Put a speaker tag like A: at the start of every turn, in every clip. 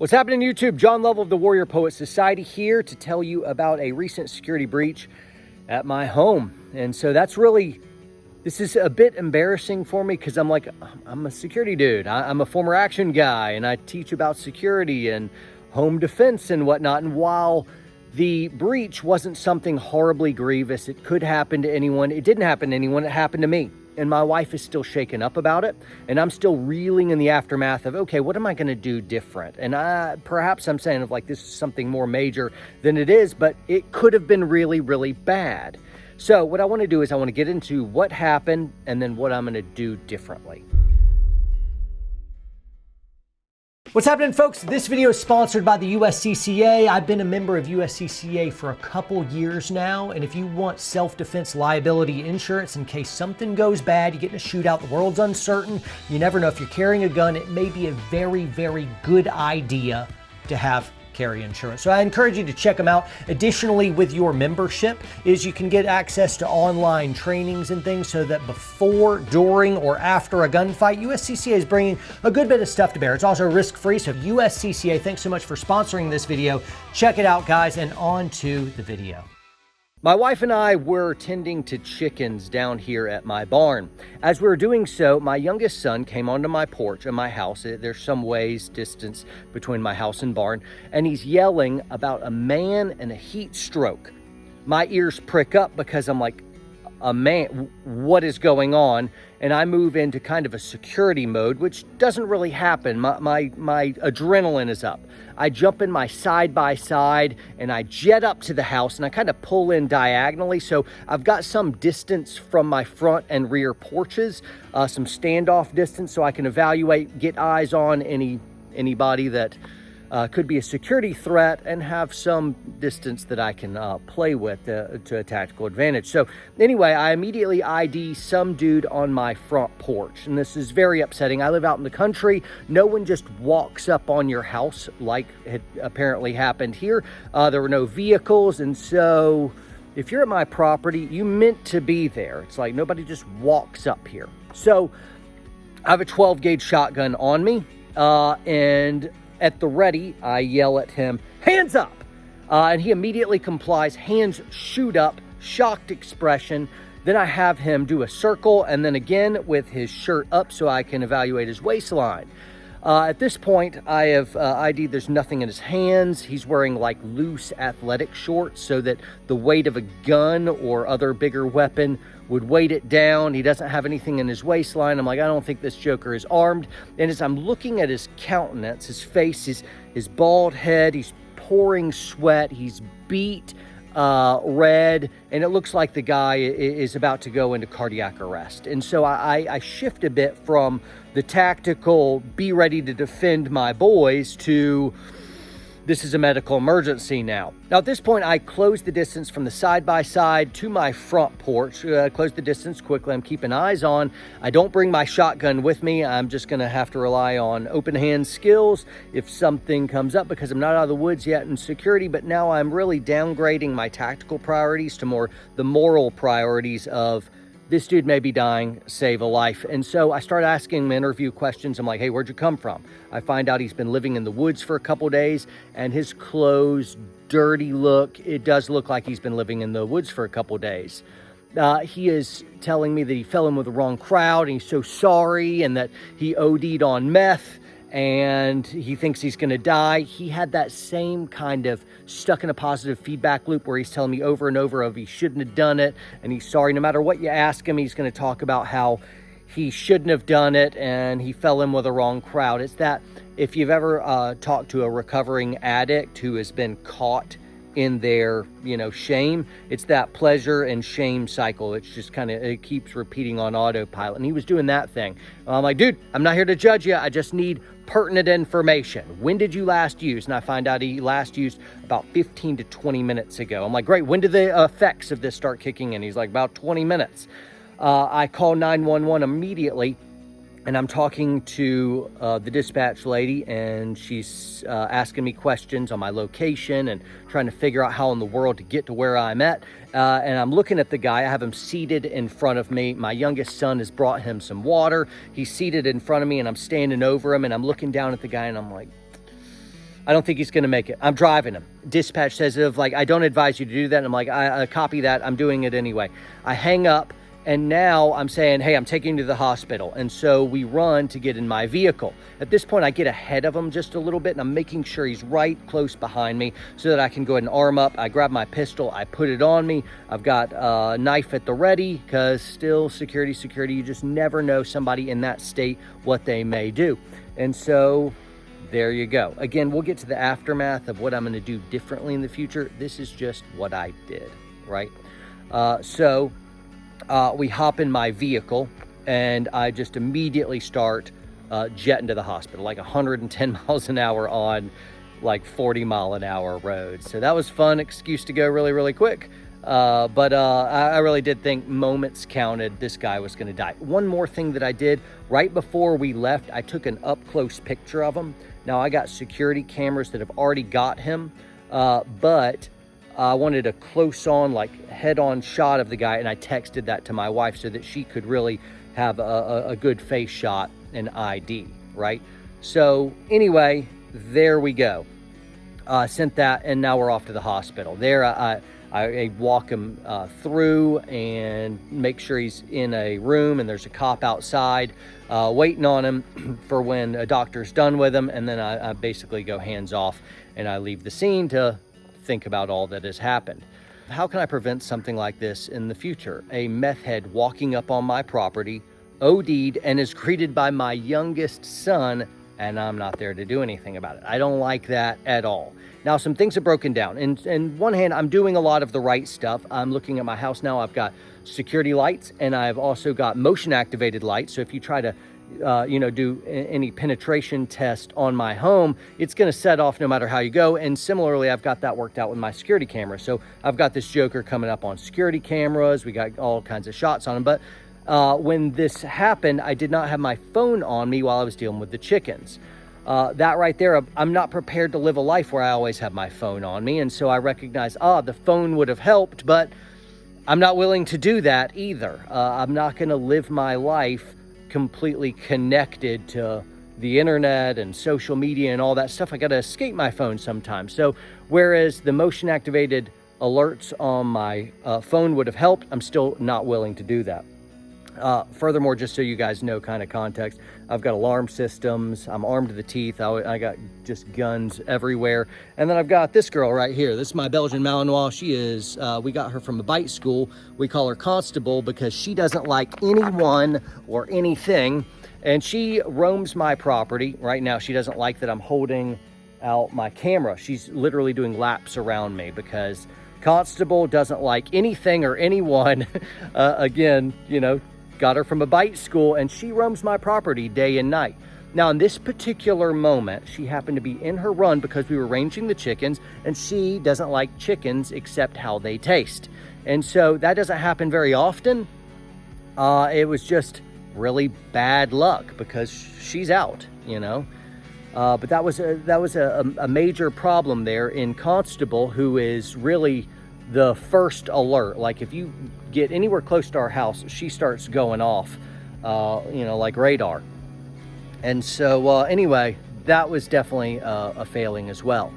A: What's happening YouTube? John Lovell of the Warrior Poet Society here to tell you about a recent security breach at my home. And so this is a bit embarrassing for me because I'm a security dude. I'm a former action guy and I teach about security and home defense and whatnot. And while the breach wasn't something horribly grievous, it could happen to anyone. It didn't happen to anyone, it happened to me. And my wife is still shaken up about it. And I'm still reeling in the aftermath of, okay, what am I gonna do different? And perhaps I'm saying this is something more major than it is, but it could have been really, really bad. So what I wanna do is I wanna get into what happened and then what I'm gonna do differently. What's happening, folks? This video is sponsored by the USCCA. I've been a member of USCCA for a couple years now, and if you want self-defense liability insurance in case something goes bad, you get in a shootout, the world's uncertain, you never know if you're carrying a gun, it may be a very, very good idea to have carry insurance. So I encourage you to check them out. Additionally, with your membership is you can get access to online trainings and things so that before, during, or after a gunfight, USCCA is bringing a good bit of stuff to bear. It's also risk-free. So USCCA, thanks so much for sponsoring this video. Check it out, guys, and on to the video. My wife and I were tending to chickens down here at my barn. As we were doing so, my youngest son came onto my porch in my house. There's some ways distance between my house and barn, and he's yelling about a man and a heat stroke. My ears prick up because I'm like, a man, what is going on? And I move into kind of a security mode, which doesn't really happen. My adrenaline is up. I jump in my side-by-side and I jet up to the house and I kind of pull in diagonally. So I've got some distance from my front and rear porches, some standoff distance so I can evaluate, get eyes on anybody that could be a security threat and have some distance that I can play with to a tactical advantage. So anyway, I immediately ID some dude on my front porch, and this is very upsetting. I live out in the country. No one just walks up on your house like had apparently happened here. There were no vehicles, and so if you're at my property, you meant to be there. It's like nobody just walks up here. So I have a 12 gauge shotgun on me, and at the ready, I yell at him, hands up! And he immediately complies, hands shoot up, shocked expression. Then I have him do a circle and then again with his shirt up so I can evaluate his waistline. At this point, I have ID'd there's nothing in his hands. He's wearing like loose athletic shorts so that the weight of a gun or other bigger weapon would weight it down. He doesn't have anything in his waistline. I'm like, I don't think this joker is armed. And as I'm looking at his countenance, his face, his bald head, he's pouring sweat, he's beat, red, and it looks like the guy is about to go into cardiac arrest. And so I shift a bit from the tactical, be ready to defend my boys, to this is a medical emergency now. Now at this point, I close the distance from the side-by-side to my front porch. Close the distance quickly. I'm keeping eyes on. I don't bring my shotgun with me. I'm just gonna have to rely on open hand skills if something comes up, because I'm not out of the woods yet in security, but now I'm really downgrading my tactical priorities to more the moral priorities of this dude may be dying, save a life. And so I start asking him interview questions. I'm like, hey, where'd you come from? I find out he's been living in the woods for a couple days, and his clothes, dirty look, it does look like he's been living in the woods for a couple days. He is telling me that he fell in with the wrong crowd and he's so sorry, and that he OD'd on meth and he thinks he's gonna die. He had that same kind of stuck in a positive feedback loop where he's telling me over and over of he shouldn't have done it and he's sorry. No matter what you ask him, he's gonna talk about how he shouldn't have done it and he fell in with the wrong crowd. It's that if you've ever talked to a recovering addict who has been caught in their, shame, it's that pleasure and shame cycle. It's just it keeps repeating on autopilot. And he was doing that thing. I'm like, dude, I'm not here to judge you. I just need pertinent information. When did you last use? And I find out he last used about 15 to 20 minutes ago. I'm like, great. When did the effects of this start kicking in? He's like, about 20 minutes. I call 911 immediately. And I'm talking to the dispatch lady, and she's asking me questions on my location and trying to figure out how in the world to get to where I'm at. And I'm looking at the guy. I have him seated in front of me. My youngest son has brought him some water. He's seated in front of me, and I'm standing over him, and I'm looking down at the guy, and I'm like, I don't think he's going to make it. I'm driving him. Dispatch says, I don't advise you to do that. And I'm like, I copy that. I'm doing it anyway. I hang up, and now I'm saying, hey, I'm taking you to the hospital. And so we run to get in my vehicle. At this point, I get ahead of him just a little bit, and I'm making sure he's right close behind me so that I can go ahead and arm up. I grab my pistol. I put it on me. I've got a knife at the ready because still security. You just never know somebody in that state, what they may do. And so there you go. Again, we'll get to the aftermath of what I'm going to do differently in the future. This is just what I did, right? We hop in my vehicle, and I just immediately start jetting to the hospital, 110 miles an hour on 40 mile an hour roads. So that was fun excuse to go really, really quick. But I really did think moments counted. This guy was going to die. One more thing that I did right before we left, I took an up-close picture of him. Now, I got security cameras that have already got him, but I wanted a close-on, head-on shot of the guy, and I texted that to my wife so that she could really have a good face shot and ID, right? So anyway, there we go. Sent that, and now we're off to the hospital. There, I walk him through and make sure he's in a room, and there's a cop outside waiting on him for when a doctor's done with him, and then I basically go hands off, and I leave the scene to think about all that has happened. How can I prevent something like this in the future? A meth head walking up on my property, OD'd, and is greeted by my youngest son, and I'm not there to do anything about it. I don't like that at all. Now, some things have broken down. In one hand, I'm doing a lot of the right stuff. I'm looking at my house now. I've got security lights, and I've also got motion activated lights. So if you try to do any penetration test on my home, it's going to set off no matter how you go. And similarly, I've got that worked out with my security camera. So I've got this joker coming up on security cameras. We got all kinds of shots on them. But when this happened, I did not have my phone on me while I was dealing with the chickens. That right there, I'm not prepared to live a life where I always have my phone on me. And so I recognize, the phone would have helped, but I'm not willing to do that either. I'm not going to live my life completely connected to the internet and social media and all that stuff. I got to escape my phone sometimes. So whereas the motion activated alerts on my phone would have helped, I'm still not willing to do that. Furthermore, just so you guys know kind of context, I've got alarm systems. I'm armed to the teeth. I got just guns everywhere. And then I've got this girl right here. This is my Belgian Malinois. She is, we got her from a bite school. We call her Constable because she doesn't like anyone or anything. And she roams my property. Right now, she doesn't like that I'm holding out my camera. She's literally doing laps around me because Constable doesn't like anything or anyone. Again, got her from a bite school, and she roams my property day and night. Now, in this particular moment, she happened to be in her run because we were ranging the chickens, and she doesn't like chickens except how they taste. And so that doesn't happen very often. It was just really bad luck because she's out, But that was a major problem there in Constable, who is really the first alert. If you get anywhere close to our house, she starts going off, like radar. And so anyway, that was definitely a failing as well.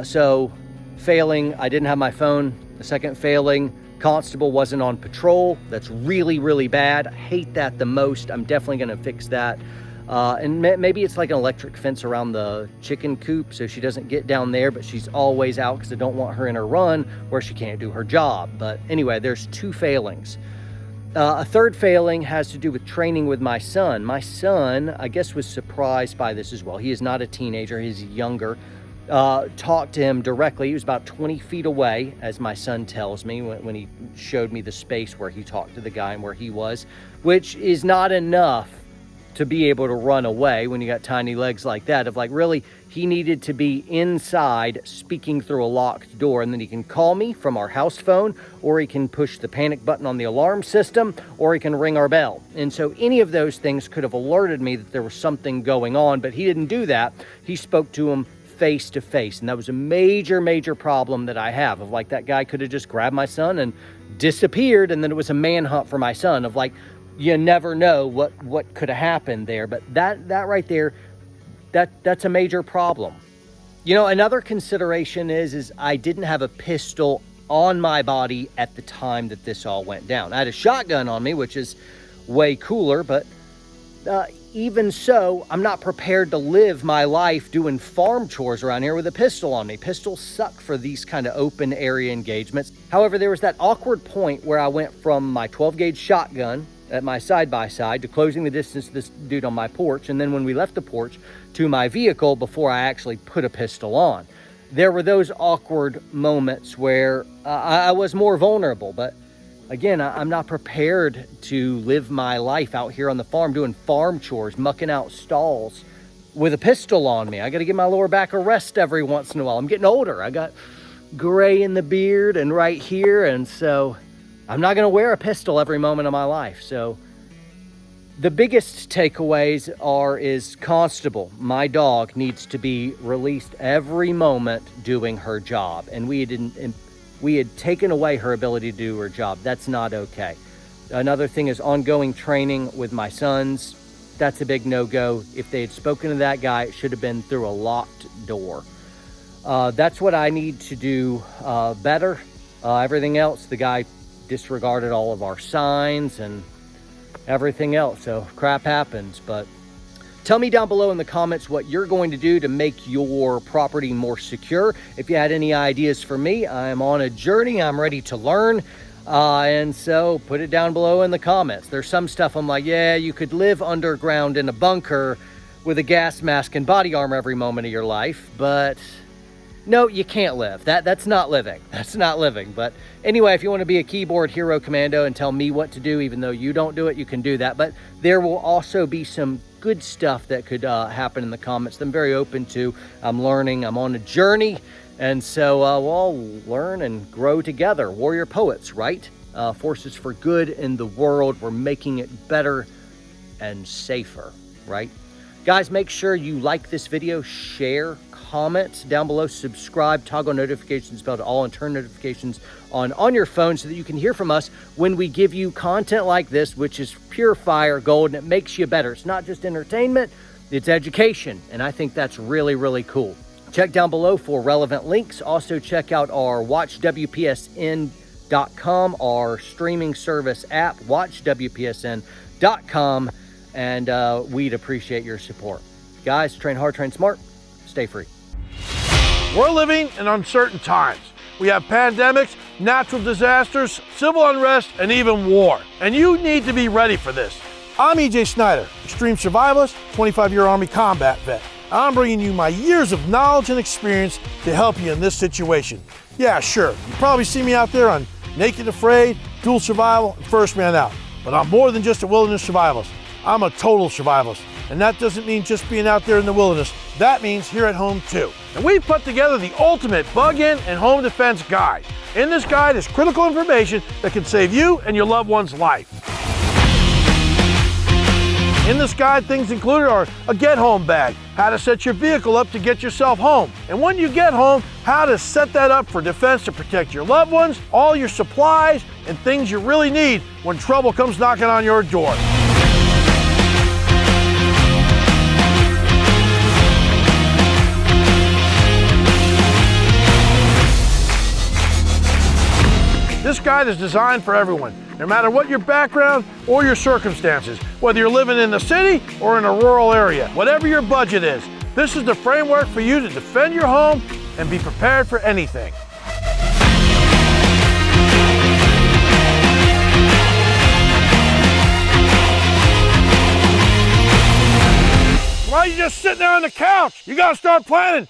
A: So failing, I didn't have my phone. The second failing, Constable wasn't on patrol. That's really, really bad. I hate that the most. I'm definitely going to fix that. And maybe it's like an electric fence around the chicken coop so she doesn't get down there, but she's always out because I don't want her in her run where she can't do her job. But anyway, there's two failings. A third failing has to do with training with my son. My son, I guess, was surprised by this as well. He is not a teenager. He's younger. Talked to him directly. He was about 20 feet away, as my son tells me, when he showed me the space where he talked to the guy and where he was, which is not enough to be able to run away when you got tiny legs like that. Really, he needed to be inside speaking through a locked door, and then he can call me from our house phone, or he can push the panic button on the alarm system, or he can ring our bell. And so any of those things could have alerted me that there was something going on, but he didn't do that. He spoke to him face to face, and that was a major problem that I have that guy could have just grabbed my son and disappeared, and then it was a manhunt for my son you never know what could have happened there. But that right there, that's a major problem. You know, another consideration is I didn't have a pistol on my body at the time that this all went down. I had a shotgun on me, which is way cooler, but even so, I'm not prepared to live my life doing farm chores around here with a pistol on me. Pistols suck for these kind of open area engagements. However, there was that awkward point where I went from my 12 gauge shotgun at my side-by-side to closing the distance to this dude on my porch, and then when we left the porch to my vehicle before I actually put a pistol on. There were those awkward moments where I was more vulnerable, but again, I'm not prepared to live my life out here on the farm doing farm chores, mucking out stalls with a pistol on me. I got to give my lower back a rest every once in a while. I'm getting older. I got gray in the beard and right here, and so I'm not going to wear a pistol every moment of my life. So the biggest takeaways is Constable, my dog, needs to be released every moment doing her job. And we had taken away her ability to do her job. That's not okay. Another thing is ongoing training with my sons. That's a big no-go. If they had spoken to that guy, it should have been through a locked door. That's what I need to do better. Everything else, the guy disregarded all of our signs and everything else, so crap happens. But tell me down below in the comments what you're going to do to make your property more secure. If you had any ideas for me, I'm on a journey. I'm ready to learn. And so put it down below in the comments. There's some stuff I'm like, yeah, you could live underground in a bunker with a gas mask and body armor every moment of your life, but no, you can't live. That's not living. That's not living. But anyway, if you want to be a keyboard hero commando and tell me what to do, even though you don't do it, you can do that. But there will also be some good stuff that could happen in the comments that I'm very open to. I'm learning. I'm on a journey. And so we'll all learn and grow together. Warrior poets, right? Forces for good in the world. We're making it better and safer, right? Guys, make sure you like this video, share, comment down below, subscribe, toggle notifications bell to all, and turn notifications on your phone so that you can hear from us when we give you content like this, which is pure fire gold, and it makes you better. It's not just entertainment, it's education, and I think that's really, really cool. Check down below for relevant links. Also check out our watchwpsn.com, our streaming service app, watchwpsn.com, and we'd appreciate your support. Guys, train hard, train smart, stay free.
B: We're living in uncertain times. We have pandemics, natural disasters, civil unrest, and even war. And you need to be ready for this. I'm EJ Snyder, extreme survivalist, 25-year Army combat vet. I'm bringing you my years of knowledge and experience to help you in this situation. Yeah, sure, you probably see me out there on Naked Afraid, Dual Survival, and First Man Out. But I'm more than just a wilderness survivalist. I'm a total survivalist. And that doesn't mean just being out there in the wilderness. That means here at home too. And we've put together the ultimate bug-in and home defense guide. In this guide is critical information that can save you and your loved one's life. In this guide, things included are a get-home bag, how to set your vehicle up to get yourself home. And when you get home, how to set that up for defense to protect your loved ones, all your supplies, and things you really need when trouble comes knocking on your door. This guide is designed for everyone, no matter what your background or your circumstances, whether you're living in the city or in a rural area. Whatever your budget is, this is the framework for you to defend your home and be prepared for anything. Why are you just sitting there on the couch? You gotta start planning.